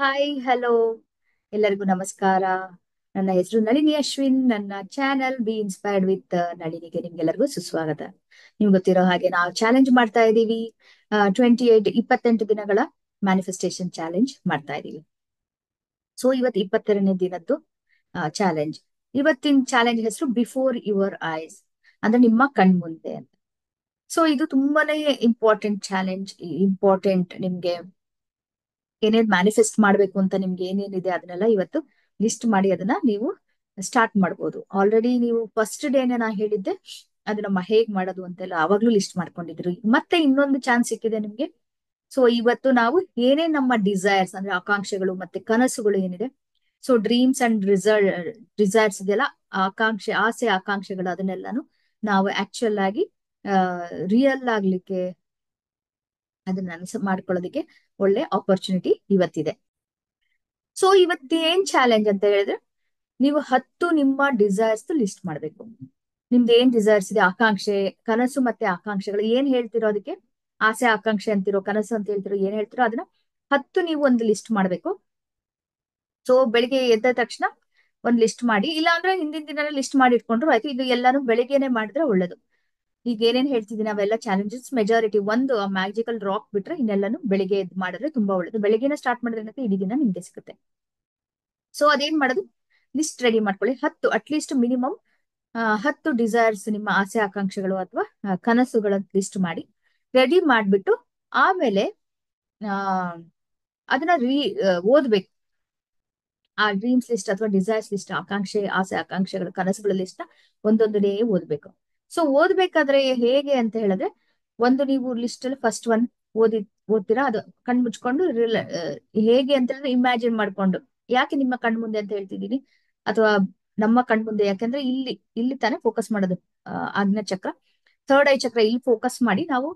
Hi hello ಎಲ್ಲರಿಗೂ ನಮಸ್ಕಾರ. ನನ್ನ ಹೆಸರು ನಳಿನಿ ಅಶ್ವಿನ್. ನನ್ನ ಚಾನೆಲ್ ಬಿ ಇನ್ಸ್ಪೈರ್ಡ್ ವಿತ್ ನಳಿನಿಗೆ ನಿಮ್ಗೆಲ್ಲರಿಗೂ ಸುಸ್ವಾಗತ. ನಿಮ್ಗೆ ಗೊತ್ತಿರೋ ಹಾಗೆ ನಾವು ಚಾಲೆಂಜ್ ಮಾಡ್ತಾ ಇದ್ದೀವಿ. 28 ದಿನಗಳ ಮ್ಯಾನಿಫೆಸ್ಟೇಷನ್ ಚಾಲೆಂಜ್ ಮಾಡ್ತಾ ಇದ್ದೀವಿ. ಸೊ ಇವತ್ತು 22ನೇ ದಿನದ್ದು ಚಾಲೆಂಜ್. ಇವತ್ತಿನ ಚಾಲೆಂಜ್ ಹೆಸರು ಬಿಫೋರ್ ಯುವರ್ ಐಸ್, ಅಂದ್ರೆ ನಿಮ್ಮ ಕಣ್ಮುಂದೆ ಅಂತ. ಸೊ ಇದು ತುಂಬಾನೇ ಇಂಪಾರ್ಟೆಂಟ್ ಚಾಲೆಂಜ್. ಇಂಪಾರ್ಟೆಂಟ್. ನಿಮ್ಗೆ ಏನೇನ್ ಮ್ಯಾನಿಫೆಸ್ಟ್ ಮಾಡ್ಬೇಕು ಅಂತ ನಿಮ್ಗೆ ಏನೇನಿದೆ ಅದನ್ನೆಲ್ಲ ಇವತ್ತು ಲಿಸ್ಟ್ ಮಾಡಿ ಅದನ್ನ ನೀವು ಸ್ಟಾರ್ಟ್ ಮಾಡ್ಬೋದು. ಆಲ್ರೆಡಿ ನೀವು ಫಸ್ಟ್ ಡೇನೆ ನಾ ಹೇಳಿದ್ದೆ ಅದನ್ನ ಹೇಗ್ ಮಾಡೋದು ಅಂತೆಲ್ಲ ಅವಾಗ್ಲೂ ಲಿಸ್ಟ್ ಮಾಡ್ಕೊಂಡಿದ್ರು. ಮತ್ತೆ ಇನ್ನೊಂದು ಚಾನ್ಸ್ ಸಿಕ್ಕಿದೆ ನಿಮ್ಗೆ. ಸೊ ಇವತ್ತು ನಾವು ಏನೇನ್ ನಮ್ಮ ಡಿಸೈರ್ಸ್ ಅಂದ್ರೆ ಆಕಾಂಕ್ಷೆಗಳು ಮತ್ತೆ ಕನಸುಗಳು ಏನಿದೆ, ಸೊ ಡ್ರೀಮ್ಸ್ ಅಂಡ್ ಡಿಸೈರ್ಸ್ ಇದೆಲ್ಲ, ಆಸೆ ಆಕಾಂಕ್ಷೆಗಳು ಅದನ್ನೆಲ್ಲಾನು ನಾವು ಆಕ್ಚುಯಲ್ ಆಗಿ ರಿಯಲ್ ಆಗ್ಲಿಕ್ಕೆ ಅದನ್ನ ಮಾಡ್ಕೊಳ್ಳೋದಕ್ಕೆ ಒಳ್ಳೆ ಆಪರ್ಚುನಿಟಿ ಇವತ್ತಿದೆ. ಸೊ ಇವತ್ತು ಏನ್ ಚಾಲೆಂಜ್ ಅಂತ ಹೇಳಿದ್ರೆ, ನೀವು 10 ನಿಮ್ಮ ಡಿಸೈರ್ಸ್ ಲಿಸ್ಟ್ ಮಾಡ್ಬೇಕು. ನಿಮ್ದು ಏನ್ ಡಿಸೈರ್ಸ್ ಇದೆ, ಆಕಾಂಕ್ಷೆ, ಕನಸು ಮತ್ತೆ ಆಕಾಂಕ್ಷೆಗಳು ಏನ್ ಹೇಳ್ತಿರೋ ಅದಕ್ಕೆ, ಆಸೆ ಆಕಾಂಕ್ಷೆ ಅಂತಿರೋ, ಕನಸು ಅಂತ ಹೇಳ್ತಿರೋ, ಏನ್ ಹೇಳ್ತಿರೋ ಅದನ್ನ 10 ನೀವು ಒಂದು ಲಿಸ್ಟ್ ಮಾಡ್ಬೇಕು. ಸೊ ಬೆಳಿಗ್ಗೆ ಎದ್ದ ತಕ್ಷಣ ಒಂದ್ ಲಿಸ್ಟ್ ಮಾಡಿ, ಇಲ್ಲ ಅಂದ್ರೆ ಹಿಂದಿನ ದಿನ ಲಿಸ್ಟ್ ಮಾಡಿ ಇಟ್ಕೊಂಡ್ರು ಆಯ್ತು. ಇದು ಎಲ್ಲಾನು ಬೆಳಿಗ್ಗೆನೆ ಮಾಡಿದ್ರೆ ಒಳ್ಳೇದು. ಈಗ ಏನೇನ್ ಹೇಳ್ತಿದೀನಿ ಅವೆಲ್ಲ ಚಾಲೆಂಜಸ್ ಮೆಜಾರಿಟಿ ಒಂದು ಮ್ಯಾಜಿಕಲ್ ರಾಕ್ ಬಿಟ್ರೆ ಇನ್ನೆಲ್ಲಾನು ಬೆಳಿಗ್ಗೆ ಎದ್ದು ಮಾಡಿದ್ರೆ ತುಂಬಾ ಒಳ್ಳೇದು. ಬೆಳಿಗ್ಗೆನೆ ಸ್ಟಾರ್ಟ್ ಮಾಡಿದ್ರೆ ಏನಂತೆ ಇಡೀ ದಿನ ನಿಮ್ಗೆ ಸಿಗುತ್ತೆ. ಸೊ ಅದೇನ್ ಮಾಡೋದು, ಲಿಸ್ಟ್ ರೆಡಿ ಮಾಡ್ಕೊಳ್ಳಿ. 10 ಅಟ್ಲೀಸ್ಟ್ ಮಿನಿಮಮ್ 10 ಡಿಸೈರ್ಸ್, ನಿಮ್ಮ ಆಸೆ ಆಕಾಂಕ್ಷೆಗಳು ಅಥವಾ ಕನಸುಗಳ ಲಿಸ್ಟ್ ಮಾಡಿ ರೆಡಿ ಮಾಡ್ಬಿಟ್ಟು ಆಮೇಲೆ ಆ ಅದನ್ನ ಓದ್ಬೇಕು. ಆ ಡ್ರೀಮ್ಸ್ ಲಿಸ್ಟ್ ಅಥವಾ ಡಿಸೈರ್ಸ್ ಲಿಸ್ಟ್, ಆಕಾಂಕ್ಷೆ, ಆಸೆ ಆಕಾಂಕ್ಷೆಗಳ ಕನಸುಗಳ ಲಿಸ್ಟ್ ಒಂದೊಂದನೇ ಓದ್ಬೇಕು. ಸೊ ಓದ್ಬೇಕಾದ್ರೆ ಹೇಗೆ ಅಂತ ಹೇಳಿದ್ರೆ, ಒಂದು ನೀವು ಲಿಸ್ಟ್ ಅಲ್ಲಿ ಫಸ್ಟ್ ಒನ್ ಓದ್ತೀರಾ, ಅದು ಕಣ್ ಮುಚ್ಕೊಂಡು ಹೇಗೆ ಅಂತ ಹೇಳಿದ್ರೆ ಇಮ್ಯಾಜಿನ್ ಮಾಡ್ಕೊಂಡು. ಯಾಕೆ ನಿಮ್ಮ ಕಣ್ ಮುಂದೆ ಅಂತ ಹೇಳ್ತಿದ್ದೀನಿ, ಅಥವಾ ನಮ್ಮ ಕಣ್ ಮುಂದೆ ಯಾಕಂದ್ರೆ ಇಲ್ಲಿ ಇಲ್ಲಿ ತಾನೇ ಫೋಕಸ್ ಮಾಡೋದು. ಆಜ್ಞಾ ಚಕ್ರ, ಥರ್ಡ್ ಐ ಚಕ್ರ, ಇಲ್ಲಿ ಫೋಕಸ್ ಮಾಡಿ ನಾವು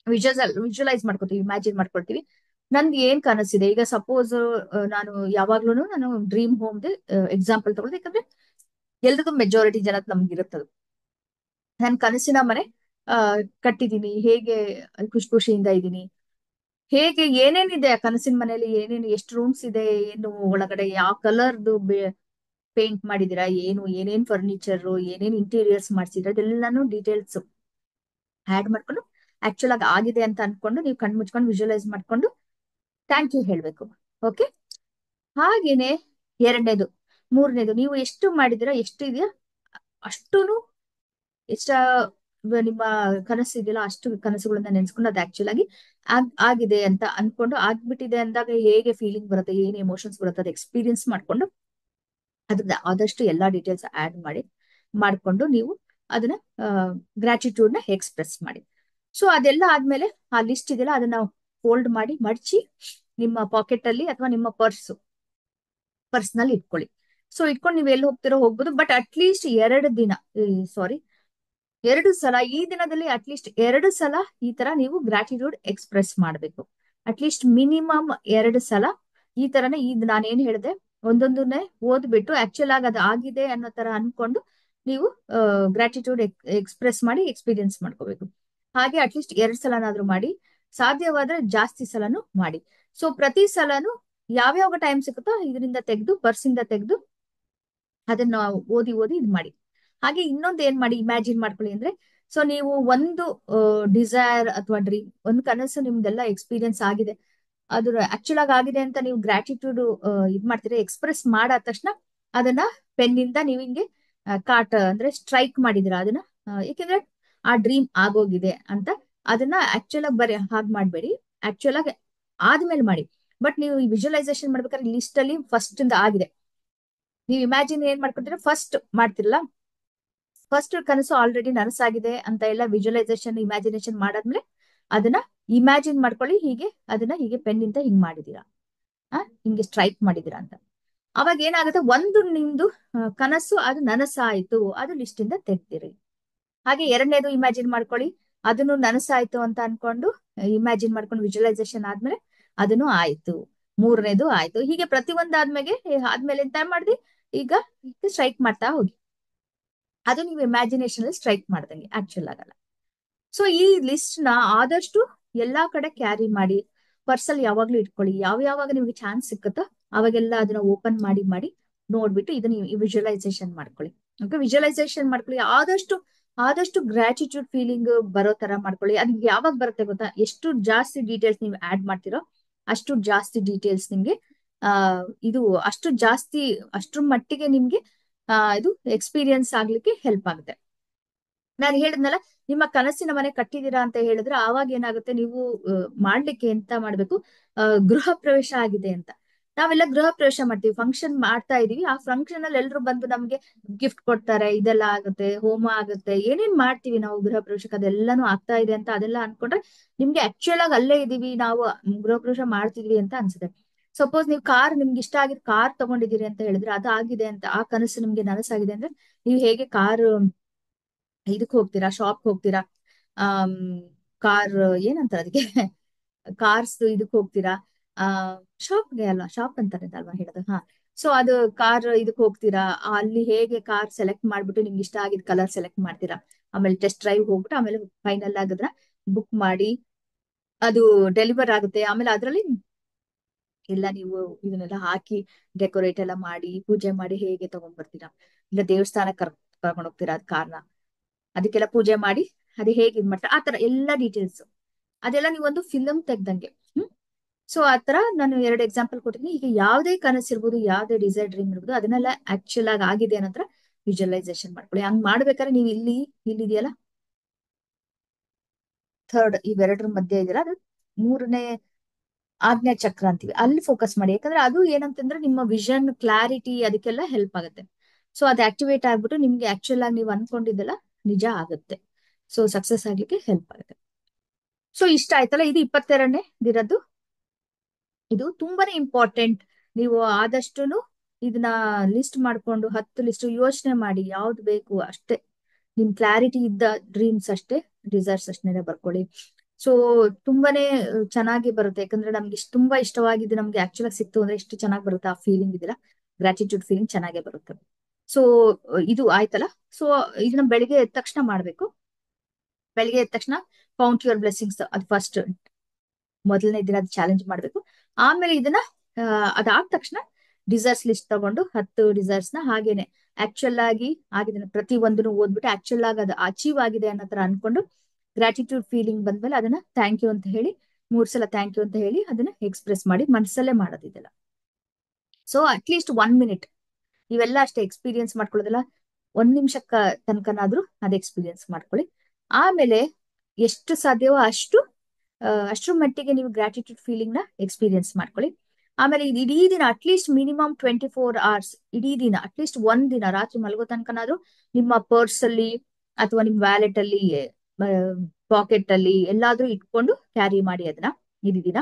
ವಿಜುವಲೈಸ್ ಮಾಡ್ಕೊತೀವಿ, ಇಮ್ಯಾಜಿನ್ ಮಾಡ್ಕೊಳ್ತೀವಿ. ನನ್ಗೆ ಏನ್ ಕನಸಿದೆ. ಈಗ ಸಪೋಸ್ ನಾನು ಯಾವಾಗ್ಲೂ ನಾನು ಡ್ರೀಮ್ ಹೋಮ್ ಎಕ್ಸಾಂಪಲ್ ತಗೊಳ್ದೆ, ಯಾಕಂದ್ರೆ ಎಲ್ರಿಗೂ ಮೆಜಾರಿಟಿ ಜನಕ್ಕೆ ನಮ್ಗೆ ಇರುತ್ತದು. ನಾನು ಕನಸಿನ ಮನೆ ಕಟ್ಟಿದೀನಿ, ಹೇಗೆ ಖುಷಿ ಖುಷಿಯಿಂದ ಇದ್ದೀನಿ, ಹೇಗೆ ಏನೇನಿದೆ ಆ ಕನಸಿನ ಮನೆಯಲ್ಲಿ, ಏನೇನು ಎಷ್ಟು ರೂಮ್ಸ್ ಇದೆ, ಏನು ಒಳಗಡೆ ಯಾವ ಕಲರ್ದು ಪೇಂಟ್ ಮಾಡಿದೀರಾ, ಏನೇನ್ ಫರ್ನಿಚರ್, ಏನೇನ್ ಇಂಟೀರಿಯರ್ಸ್ ಮಾಡ್ಸಿದ್ರೆ ಅದೆಲ್ಲಾನು ಡೀಟೇಲ್ಸ್ ಆಡ್ ಮಾಡ್ಕೊಂಡು ಆಕ್ಚುಲ್ ಆಗಿ ಆಗಿದೆ ಅಂತ ಅನ್ಕೊಂಡು ನೀವು ಕಣ್ ಮುಚ್ಕೊಂಡು ವಿಜುವಲೈಸ್ ಮಾಡ್ಕೊಂಡು ಥ್ಯಾಂಕ್ ಯು ಹೇಳ್ಬೇಕು. ಓಕೆ. ಹಾಗೇನೆ ಎರಡನೇದು, ಮೂರನೇದು, ನೀವು ಎಷ್ಟು ಮಾಡಿದಿರಾ, ಎಷ್ಟು ಇದೆಯಾ ಅಷ್ಟೂನು, ಎಷ್ಟ ನಿಮ್ಮ ಕನಸು ಇದೆಯಲ್ಲ ಅಷ್ಟು ಕನಸುಗಳನ್ನ ನೆನ್ಸ್ಕೊಂಡು ಅದು ಆಕ್ಚುಲ್ ಆಗಿ ಆಗಿದೆ ಅಂತ ಅನ್ಕೊಂಡು, ಆಗ್ಬಿಟ್ಟಿದೆ ಅಂದಾಗ ಹೇಗೆ ಫೀಲಿಂಗ್ ಬರುತ್ತೆ, ಏನ್ ಎಮೋಷನ್ಸ್ ಬರುತ್ತೆ, ಅದು ಎಕ್ಸ್ಪೀರಿಯನ್ಸ್ ಮಾಡ್ಕೊಂಡು ಅದ್ರ ಆದಷ್ಟು ಎಲ್ಲಾ ಡೀಟೇಲ್ಸ್ ಆಡ್ ಮಾಡ್ಕೊಂಡು ನೀವು ಅದನ್ನ ಗ್ರಾಟಿಟ್ಯೂಡ್ ನ ಎಕ್ಸ್ಪ್ರೆಸ್ ಮಾಡಿ. ಸೊ ಅದೆಲ್ಲ ಆದ್ಮೇಲೆ ಆ ಲಿಸ್ಟ್ ಇದೆಯಲ್ಲ ಅದನ್ನ ಫೋಲ್ಡ್ ಮಾಡಿ ಮಡಚಿ ನಿಮ್ಮ ಪಾಕೆಟ್ ಅಲ್ಲಿ ಅಥವಾ ನಿಮ್ಮ ಪರ್ಸ್ನಲ್ಲಿ ಇಟ್ಕೊಳ್ಳಿ. ಸೊ ಇಟ್ಕೊಂಡು ನೀವು ಎಲ್ಲಿ ಹೋಗ್ತಿರೋ ಹೋಗ್ಬೋದು, ಬಟ್ ಅಟ್ಲೀಸ್ಟ್ 2 ದಿನ, ಸಾರಿ 2 ಸಲ, ಈ ದಿನದಲ್ಲಿ ಅಟ್ಲೀಸ್ಟ್ 2 ಸಲ ಈ ತರ ನೀವು ಗ್ರಾಟಿಟ್ಯೂಡ್ ಎಕ್ಸ್ಪ್ರೆಸ್ ಮಾಡ್ಬೇಕು. ಅಟ್ಲೀಸ್ಟ್ ಮಿನಿಮಮ್ 2 ಸಲ ಈ ತರನೇ ನಾನೇನ್ ಹೇಳಿದೆ ಒಂದೊಂದನ್ನೇ ಓದ್ಬಿಟ್ಟು ಆಕ್ಚುಲ್ ಆಗಿ ಅದು ಆಗಿದೆ ಅನ್ನೋ ತರ ಅನ್ಕೊಂಡು ನೀವು ಗ್ರಾಟಿಟ್ಯೂಡ್ ಎಕ್ಸ್ಪ್ರೆಸ್ ಮಾಡಿ ಎಕ್ಸ್ಪೀರಿಯನ್ಸ್ ಮಾಡ್ಕೋಬೇಕು. ಹಾಗೆ ಅಟ್ಲೀಸ್ಟ್ 2 ಸಲನಾದ್ರೂ ಮಾಡಿ, ಸಾಧ್ಯವಾದ್ರೆ ಜಾಸ್ತಿ ಸಲನು ಮಾಡಿ. ಸೊ ಪ್ರತಿ ಸಲನು ಯಾವ್ಯಾವ ಟೈಮ್ ಸಿಗುತ್ತೋ ಇದರಿಂದ ತೆಗೆದು, ಪರ್ಸಿಂದ ತೆಗೆದು ಅದನ್ನ ಓದಿ ಇದ್ ಮಾಡಿ. ಹಾಗೆ ಇನ್ನೊಂದು ಏನ್ ಮಾಡಿ, ಇಮ್ಯಾಜಿನ್ ಮಾಡ್ಕೊಳ್ಳಿ ಅಂದ್ರೆ, ಸೊ ನೀವು ಒಂದು ಡಿಸೈರ್ ಅಥವಾ ಡ್ರೀಮ್, ಒಂದು ಕನಸು ನಿಮ್ದೆಲ್ಲ ಎಕ್ಸ್ಪೀರಿಯನ್ಸ್ ಆಗಿದೆ, ಅದು ಆಕ್ಚುಲ್ ಆಗಿದೆ ಅಂತ ನೀವು ಗ್ರಾಟಿಟ್ಯೂಡ್ ಇದ್ ಮಾಡ್ತೀರಾ, ಎಕ್ಸ್ಪ್ರೆಸ್ ಮಾಡಾದ ತಕ್ಷಣ ಅದನ್ನ ಪೆನ್ನಿಂದ ನೀವು ಹಿಂಗೆ ಕಾಟ್ ಅಂದ್ರೆ ಸ್ಟ್ರೈಕ್ ಮಾಡಿದಿರಾ ಅದನ್ನ, ಏಕೆಂದ್ರೆ ಆ ಡ್ರೀಮ್ ಆಗೋಗಿದೆ ಅಂತ. ಅದನ್ನ ಆಕ್ಚುಲ್ ಆಗಿ ಹಾಗೆ ಮಾಡ್ಬೇಡಿ, ಆಕ್ಚುಲ್ ಆಗಿ ಆದ್ಮೇಲೆ ಮಾಡಿ. ಬಟ್ ನೀವು ವಿಜುವಲೈಸೇಷನ್ ಮಾಡ್ಬೇಕಾದ್ರೆ ಲಿಸ್ಟ್ ಅಲ್ಲಿ ಫಸ್ಟ್ ಇಂದ ಆಗಿದೆ, ನೀವು ಇಮ್ಯಾಜಿನ್ ಏನ್ ಮಾಡ್ಕೊತೀರಾ ಫಸ್ಟ್ ಮಾಡ್ತಿರಲ್ಲ, ಫಸ್ಟ್ ಕನಸು ಆಲ್ರೆಡಿ ನನಸಾಗಿದೆ ಅಂತ ಎಲ್ಲ ವಿಜುವಲೈಸೇಷನ್ ಇಮ್ಯಾಜಿನೇಷನ್ ಮಾಡಾದ್ಮೇಲೆ ಅದನ್ನ ಇಮ್ಯಾಜಿನ್ ಮಾಡ್ಕೊಳ್ಳಿ, ಹೀಗೆ ಅದನ್ನ ಹೀಗೆ ಪೆನ್ನಿಂದ ಹಿಂಗ್ ಮಾಡಿದೀರಾ, ಹಿಂಗೆ ಸ್ಟ್ರೈಕ್ ಮಾಡಿದೀರಾ ಅಂತ. ಅವಾಗ ಏನಾಗುತ್ತೆ, ಒಂದು ನಿಮ್ದು ಕನಸು ಅದು ನನಸಾಯ್ತು, ಅದು ಲಿಸ್ಟ್ ಇಂದ ತೆಗ್ದಿರಿ. ಹಾಗೆ ಎರಡನೇದು ಇಮ್ಯಾಜಿನ್ ಮಾಡ್ಕೊಳ್ಳಿ, ಅದನ್ನು ನನಸಾಯ್ತು ಅಂತ ಅನ್ಕೊಂಡು ಇಮ್ಯಾಜಿನ್ ಮಾಡ್ಕೊಂಡು ವಿಜುವಲೈಸೇಷನ್ ಆದ್ಮೇಲೆ ಅದನ್ನು ಆಯ್ತು. ಮೂರನೇದು ಆಯ್ತು. ಹೀಗೆ ಪ್ರತಿ ಆದ್ಮೇಲೆ ಎಂತ ಮಾಡ್ದಿ, ಈಗ ಸ್ಟ್ರೈಕ್ ಮಾಡ್ತಾ ಹೋಗಿ. ಅದು ನೀವು ಇಮ್ಯಾಜಿನೇಷನ್ ಅಲ್ಲಿ ಸ್ಟ್ರೈಕ್ ಮಾಡ್ದಂಗೆ, ಆಕ್ಚುಲ್ ಆಗಲ್ಲ. ಸೊ ಈ ಲಿಸ್ಟ್ ನ ಆದಷ್ಟು ಎಲ್ಲಾ ಕಡೆ ಕ್ಯಾರಿ ಮಾಡಿ. ಪರ್ಸಲ್ಲಿ ಯಾವಾಗ್ಲೂ ಇಟ್ಕೊಳ್ಳಿ. ಯಾವಾಗ ನಿಮ್ಗೆ ಚಾನ್ಸ್ ಸಿಕ್ಕುತ್ತೋ ಅವಾಗೆಲ್ಲ ಅದನ್ನ ಓಪನ್ ಮಾಡಿ ನೋಡ್ಬಿಟ್ಟು ಇದನ್ನ ವಿಜುವಲೈಸೇಷನ್ ಮಾಡ್ಕೊಳ್ಳಿ. ಓಕೆ, ವಿಜುವಲೈಸೇಷನ್ ಮಾಡ್ಕೊಳ್ಳಿ. ಆದಷ್ಟು ಗ್ರಾಟಿಟ್ಯೂಡ್ ಫೀಲಿಂಗ್ ಬರೋ ತರ ಮಾಡ್ಕೊಳ್ಳಿ. ಅದು ಯಾವಾಗ ಬರುತ್ತೆ ಗೊತ್ತಾ? ಎಷ್ಟು ಜಾಸ್ತಿ ಡೀಟೇಲ್ಸ್ ನೀವು ಆಡ್ ಮಾಡ್ತಿರೋ ಅಷ್ಟು ಜಾಸ್ತಿ ಡೀಟೇಲ್ಸ್ ನಿಮ್ಗೆ ಆ ಇದು ಅಷ್ಟ್ರ ಮಟ್ಟಿಗೆ ನಿಮ್ಗೆ ಇದು ಎಕ್ಸ್ಪೀರಿಯನ್ಸ್ ಆಗ್ಲಿಕ್ಕೆ ಹೆಲ್ಪ್ ಆಗುತ್ತೆ. ನಾನು ಹೇಳಿದ್ನಲ್ಲ, ನಿಮ್ಮ ಕನಸಿನ ಮನೆ ಕಟ್ಟಿದೀರಾ ಅಂತ ಹೇಳಿದ್ರೆ ಆವಾಗ ಏನಾಗುತ್ತೆ, ನೀವು ಮಾಡ್ಲಿಕ್ಕೆ ಎಂತ ಮಾಡ್ಬೇಕು, ಗೃಹ ಪ್ರವೇಶ ಆಗಿದೆ ಅಂತ. ನಾವೆಲ್ಲ ಗೃಹ ಪ್ರವೇಶ ಮಾಡ್ತೀವಿ, ಫಂಕ್ಷನ್ ಮಾಡ್ತಾ ಇದೀವಿ. ಆ ಫಂಕ್ಷನ್ ಅಲ್ಲಿ ಎಲ್ರು ಬಂದು ನಮ್ಗೆ ಗಿಫ್ಟ್ ಕೊಡ್ತಾರೆ, ಇದೆಲ್ಲ ಆಗುತ್ತೆ, ಹೋಮ ಆಗುತ್ತೆ, ಏನೇನ್ ಮಾಡ್ತೀವಿ ನಾವು ಗೃಹ ಪ್ರವೇಶಕ್ಕೆ, ಅದೆಲ್ಲಾನು ಆಗ್ತಾ ಇದೆ ಅಂತ ಅದೆಲ್ಲ ಅನ್ಕೊಂಡ್ರೆ ನಿಮ್ಗೆ ಆಕ್ಚುಯಲ್ ಆಗಿ ಅಲ್ಲೇ ಇದೀವಿ ನಾವು, ಗೃಹ ಪ್ರವೇಶ ಮಾಡ್ತಿದ್ವಿ ಅಂತ ಅನ್ಸುತ್ತೆ. ಸಪೋಸ್ ನೀವು ನಿಮ್ಗೆ ಇಷ್ಟ ಆಗಿದ್ ಕಾರ್ ತಗೊಂಡಿದ್ದೀರಿ ಅಂತ ಹೇಳಿದ್ರೆ ಅದು ಆಗಿದೆ ಅಂತ, ಆ ಕನಸು ನಿಮ್ಗೆ ನನಸಾಗಿದೆ ಅಂದ್ರೆ ನೀವು ಹೇಗೆ ಇದಕ್ ಹೋಗ್ತೀರಾ, ಶಾಪ್ ಹೋಗ್ತೀರಾ, ಆಮ್ ಕಾರ್ ಏನಂತಾರೆ ಅದಕ್ಕೆ ಕಾರ್ಸ್ ಇದಕ್ ಹೋಗ್ತೀರಾ, ಆ ಶಾಪ್ಗೆ ಅಲ್ವಾ, ಶಾಪ್ ಅಂತಾರೆ ಅಲ್ವಾ ಹೇಳೋದು, ಹಾ. ಸೊ ಅದು ಕಾರ್ ಇದಕ್ ಹೋಗ್ತೀರಾ, ಅಲ್ಲಿ ಹೇಗೆ ಕಾರ್ ಸೆಲೆಕ್ಟ್ ಮಾಡ್ಬಿಟ್ಟು ನಿಮ್ಗೆ ಇಷ್ಟ ಆಗಿದ್ ಕಲರ್ ಸೆಲೆಕ್ಟ್ ಮಾಡ್ತೀರಾ, ಆಮೇಲೆ ಟೆಸ್ಟ್ ಡ್ರೈವ್ ಹೋಗ್ಬಿಟ್ಟು ಆಮೇಲೆ ಫೈನಲ್ ಆಗದ್ರ ಬುಕ್ ಮಾಡಿ ಅದು ಡೆಲಿವರ್ ಆಗುತ್ತೆ. ಆಮೇಲೆ ಅದ್ರಲ್ಲಿ ಎಲ್ಲ ನೀವು ಇದನ್ನೆಲ್ಲ ಹಾಕಿ ಡೆಕೋರೇಟ್ ಎಲ್ಲ ಮಾಡಿ ಪೂಜೆ ಮಾಡಿ ಹೇಗೆ ತಗೊಂಡ್ ಬರ್ತೀರಾ, ಇಲ್ಲ ದೇವಸ್ಥಾನಕ್ಕೆ ಕರ್ಕೊಂಡು ಹೋಗ್ತೀರಾ ಅದ್ ಕಾರ್ನ, ಅದಕ್ಕೆಲ್ಲ ಪೂಜೆ ಮಾಡಿ ಅದು ಹೇಗೆ ಇದ್ ಮಾಡ್ತಾರೆ, ಆತರ ಎಲ್ಲಾ ಡೀಟೇಲ್ಸ್ ಅದೆಲ್ಲ ನೀವು ಒಂದು ಫಿಲಮ್ ತೆಗ್ದಂಗೆ. ಸೊ ಆತರ ನಾನು 2 ಎಕ್ಸಾಂಪಲ್ ಕೊಟ್ಟಿದ್ದೀನಿ. ಈಗ ಯಾವ್ದೇ ಕನಸಿರ್ಬೋದು, ಯಾವ್ದೇ ಡಿಸೈರ್ ಡ್ರೀಮ್ ಇರ್ಬೋದು, ಅದನ್ನೆಲ್ಲ ಆಕ್ಚುಲ್ ಆಗಿ ಆಗಿದೆ ಅನ್ನೋದ್ರ ವಿಜುವಲೈಸೇಷನ್ ಮಾಡ್ಕೊಳ್ಳಿ. ಹಂಗ್ ಮಾಡ್ಬೇಕಾದ್ರೆ ನೀವು ಇಲ್ಲಿದೆಯಲ್ಲ ಥರ್ಡ್, ಇವೆರಡರ ಮಧ್ಯೆ ಇದೆಯಲ್ಲ ಅದು ಮೂರನೇ ಆಜ್ಞಾ ಚಕ್ರ ಅಂತೀವಿ, ಅಲ್ಲಿ ಫೋಕಸ್ ಮಾಡಿ. ಯಾಕಂದ್ರೆ ಅದು ಏನಂತಂದ್ರೆ ನಿಮ್ಮ ವಿಷನ್ ಕ್ಲಾರಿಟಿ ಅದಕ್ಕೆಲ್ಲ ಹೆಲ್ಪ್ ಆಗುತ್ತೆ. ಸೊ ಅದು ಆಕ್ಟಿವೇಟ್ ಆಗ್ಬಿಟ್ಟು ನಿಮ್ಗೆ ಆಕ್ಚುಲ್ ಆಗಿ ನೀವು ಅನ್ಕೊಂಡಿದ್ದೆಲ್ಲ ನಿಜ ಆಗುತ್ತೆ. ಸೊ ಸಕ್ಸಸ್ ಆಗ್ಲಿಕ್ಕೆ ಹೆಲ್ಪ್ ಆಗುತ್ತೆ. ಸೊ ಇಷ್ಟ ಆಯ್ತಲ್ಲ, ಇದು 22ನೇ ದಿನದ್ದು. ಇದು ತುಂಬಾನೇ ಇಂಪಾರ್ಟೆಂಟ್. ನೀವು ಆದಷ್ಟುನು ಇದನ್ನ ಲಿಸ್ಟ್ ಮಾಡ್ಕೊಂಡು 10 ಲಿಸ್ಟ್ ಯೋಚನೆ ಮಾಡಿ ಯಾವ್ದು ಬೇಕು ಅಷ್ಟೇ, ನಿಮ್ ಕ್ಲಾರಿಟಿ ಇದ್ದ ಡ್ರೀಮ್ಸ್ ಅಷ್ಟೇ, ಡಿಸೈರ್ಸ್ ಅಷ್ಟೇ ಬರ್ಕೊಳ್ಳಿ. ಸೊ ತುಂಬಾನೇ ಚೆನ್ನಾಗಿ ಬರುತ್ತೆ. ಯಾಕಂದ್ರೆ ನಮ್ಗೆ ತುಂಬಾ ಇಷ್ಟವಾಗಿದ್ದು ನಮ್ಗೆ ಆಕ್ಚುಲ್ ಆಗಿ ಸಿಕ್ತು ಅಂದ್ರೆ ಎಷ್ಟು ಚೆನ್ನಾಗಿ ಬರುತ್ತೆ ಆ ಫೀಲಿಂಗ್ ಇದೆಯಲ್ಲ, ಗ್ರಾಟಿಟ್ಯೂಡ್ ಫೀಲಿಂಗ್ ಚೆನ್ನಾಗೇ ಬರುತ್ತೆ. ಸೊ ಇದು ಆಯ್ತಲ್ಲ. ಸೊ ಇದನ್ನ ಬೆಳಿಗ್ಗೆ ಎದ್ದ ತಕ್ಷಣ ಮಾಡ್ಬೇಕು. ಬೆಳಿಗ್ಗೆ ಎದ್ದ ತಕ್ಷಣ ಕೌಂಟ್ ಯುವರ್ ಬ್ಲೆಸ್ಸಿಂಗ್ಸ್, ಅದು ಫಸ್ಟ್ ಮೊದಲನೇ ದಿನ ಚಾಲೆಂಜ್ ಮಾಡ್ಬೇಕು. ಆಮೇಲೆ ಇದನ್ನ ಅದಾದ ತಕ್ಷಣ ಡಿಸೈರ್ಸ್ ಲಿಸ್ಟ್ ತಗೊಂಡು 10 ಡಿಸೈರ್ಸ್ ನ ಹಾಗೇನೆ ಆಕ್ಚುಲ್ ಆಗಿ ಆಗಿದ್ದಾನೆ ಪ್ರತಿ ಒಂದನ್ನು ಓದ್ಬಿಟ್ಟು ಆಕ್ಚುಲ್ ಆಗಿ ಅದು ಅಚೀವ್ ಆಗಿದೆ ಅನ್ನೋ ತರ ಅನ್ಕೊಂಡು ಗ್ರಾಟಿಟ್ಯೂಡ್ ಫೀಲಿಂಗ್ ಬಂದ್ಮೇಲೆ ಅದನ್ನ ಥ್ಯಾಂಕ್ ಯು ಅಂತ ಹೇಳಿ 3 ಸಲ ಥ್ಯಾಂಕ್ ಯು ಅಂತ ಹೇಳಿ ಅದನ್ನ ಎಕ್ಸ್ಪ್ರೆಸ್ ಮಾಡಿ ಮನಸ್ಸಲ್ಲೇ ಮಾಡೋದಿದೆಲ್ಲ. ಸೊ ಅಟ್ಲೀಸ್ಟ್ 1 ಮಿನಿಟ್ ಇವೆಲ್ಲ ಅಷ್ಟೇ ಎಕ್ಸ್ಪೀರಿಯನ್ಸ್ ಮಾಡ್ಕೊಳ್ಳೋದಲ್ಲ, 1 ನಿಮಿಷಕ್ಕ ತನಕನಾದ್ರೂ ಅದ್ ಎಕ್ಸ್ಪೀರಿಯನ್ಸ್ ಮಾಡ್ಕೊಳ್ಳಿ. ಆಮೇಲೆ ಎಷ್ಟು ಸಾಧ್ಯವೋ ಅಷ್ಟ್ರ ಮಟ್ಟಿಗೆ ನೀವು ಗ್ರಾಟಿಟ್ಯೂಡ್ ಫೀಲಿಂಗ್ ನ ಎಕ್ಸ್ಪೀರಿಯನ್ಸ್ ಮಾಡ್ಕೊಳ್ಳಿ. ಆಮೇಲೆ ಇದು ಇಡೀ ದಿನ ಅಟ್ಲೀಸ್ಟ್ ಮಿನಿಮಮ್ 24 hours, ಇಡೀ ದಿನ ಅಟ್ಲೀಸ್ಟ್ ಒಂದ್ ದಿನ ರಾತ್ರಿ ಮಲಗೋ ತನಕನಾದ್ರೂ ನಿಮ್ಮ ಪರ್ಸ್ ಅಲ್ಲಿ ಅಥವಾ ನಿಮ್ ವ್ಯಾಲೆಟ್ ಅಲ್ಲಿ, ಪಾಕೆಟ್ ಅಲ್ಲಿ ಎಲ್ಲಾದ್ರೂ ಇಟ್ಕೊಂಡು ಕ್ಯಾರಿ ಮಾಡಿ ಅದನ್ನ ಇಡೀ ದಿನ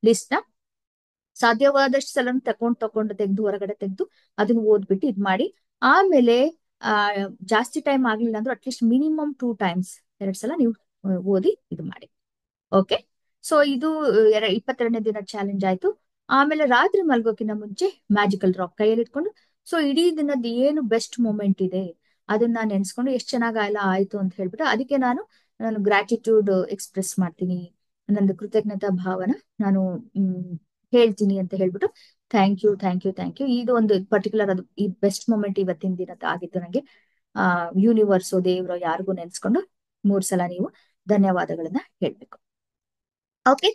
ಲಿಸ್ಟ್ ನ. ಸಾಧ್ಯವಾದಷ್ಟು ಸಲ ತಕೊಂಡು ತೆಗೆದು ಹೊರಗಡೆ ತೆಗೆದು ಅದನ್ನ ಓದ್ಬಿಟ್ಟು ಇದ್ ಮಾಡಿ. ಆಮೇಲೆ ಆ ಜಾಸ್ತಿ ಟೈಮ್ ಆಗ್ಲಿಲ್ಲ ಅಂದ್ರೆ ಅಟ್ಲೀಸ್ಟ್ ಮಿನಿಮಮ್ 2 times 2 ಸಲ ನೀವು ಓದಿ ಇದು ಮಾಡಿ. ಓಕೆ, ಸೊ ಇದು 22ನೇ ದಿನ ಚಾಲೆಂಜ್ ಆಯ್ತು. ಆಮೇಲೆ ರಾತ್ರಿ ಮಲ್ಗೋಕಿನ ಮುಂಚೆ ಮ್ಯಾಜಿಕಲ್ ಡ್ರಾಪ್ ಕೈಯಲ್ಲಿ ಇಟ್ಕೊಂಡು, ಸೊ ಇಡೀ ದಿನದ ಏನು ಬೆಸ್ಟ್ ಮೂಮೆಂಟ್ ಇದೆ ಅದನ್ನ ನೆನ್ಸ್ಕೊಂಡು ಎಷ್ಟು ಚೆನ್ನಾಗಿ ಎಲ್ಲ ಆಯ್ತು ಅಂತ ಹೇಳ್ಬಿಟ್ಟು ಅದಕ್ಕೆ ನಾನು ಗ್ರಾಟಿಟ್ಯೂಡ್ ಎಕ್ಸ್ಪ್ರೆಸ್ ಮಾಡ್ತೀನಿ, ನಂದು ಕೃತಜ್ಞತಾ ಭಾವನ ನಾನು ಹೇಳ್ತೀನಿ ಅಂತ ಹೇಳ್ಬಿಟ್ಟು thank you thank you thank you. ಇದು ಒಂದು ಪರ್ಟಿಕ್ಯುಲರ್, ಅದು ಈ ಬೆಸ್ಟ್ ಮೂಮೆಂಟ್ ಇವತ್ತಿನ ದಿನದ ಆಗಿತ್ತು ನಂಗೆ. ಯೂನಿವರ್ಸು ದೇವ್ರು ಯಾರಿಗೂ ನೆನ್ಸ್ಕೊಂಡು 3 ಸಲ ನೀವು ಧನ್ಯವಾದಗಳನ್ನ ಹೇಳ್ಬೇಕು. ಓಕೆ,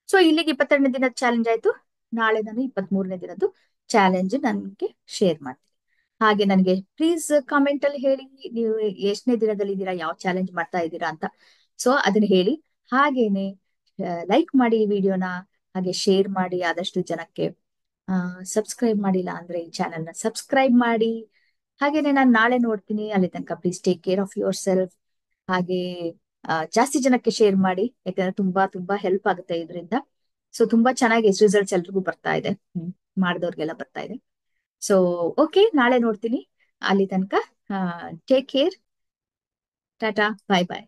ಸೊ ಇಲ್ಲಿಗೆ 22ನೇ ದಿನದ ಚಾಲೆಂಜ್ ಆಯ್ತು. ನಾಳೆ ನಾನು 23ನೇ ದಿನದ್ದು ಚಾಲೆಂಜ್ ನನ್ಗೆ ಶೇರ್ ಮಾಡ್ತೀನಿ. ಹಾಗೆ ನನಗೆ ಪ್ಲೀಸ್ ಕಾಮೆಂಟ್ ಅಲ್ಲಿ ಹೇಳಿ ನೀವು ಎಷ್ಟನೇ ದಿನದಲ್ಲಿ ಇದ್ದೀರಾ, ಯಾವ ಚಾಲೆಂಜ್ ಮಾಡ್ತಾ ಇದ್ದೀರಾ ಅಂತ. ಸೊ ಅದನ್ನ ಹೇಳಿ. ಹಾಗೇನೆ ಲೈಕ್ ಮಾಡಿ ಈ ವಿಡಿಯೋನ, ಹಾಗೆ ಶೇರ್ ಮಾಡಿ ಆದಷ್ಟು ಜನಕ್ಕೆ. ಸಬ್ಸ್ಕ್ರೈಬ್ ಮಾಡಿಲ್ಲ ಅಂದ್ರೆ ಈ ಚಾನೆಲ್ ನ ಸಬ್ಸ್ಕ್ರೈಬ್ ಮಾಡಿ. ಹಾಗೇನೆ ನಾನು ನಾಳೆ ನೋಡ್ತೀನಿ. ಅಲ್ಲಿ ತನಕ please take care of your self. ಹಾಗೆ ಜಾಸ್ತಿ ಜನಕ್ಕೆ ಶೇರ್ ಮಾಡಿ, ಯಾಕಂದ್ರೆ ತುಂಬಾ ತುಂಬಾ ಹೆಲ್ಪ್ ಆಗುತ್ತೆ ಇದರಿಂದ. ಸೊ ತುಂಬಾ ಚೆನ್ನಾಗಿ ರಿಸಲ್ಟ್ಸ್ ಎಲ್ರಿಗೂ ಬರ್ತಾ ಇದೆ, ಮಾಡಿದವ್ರಿಗೆಲ್ಲ ಬರ್ತಾ ಇದೆ. ಸೊ ಓಕೆ, ನಾಳೆ ನೋಡ್ತೀನಿ. ಅಲ್ಲಿ ತನಕ ಟೇಕ್ ಕೇರ್, ಟಾಟಾ, ಬಾಯ್ ಬಾಯ್.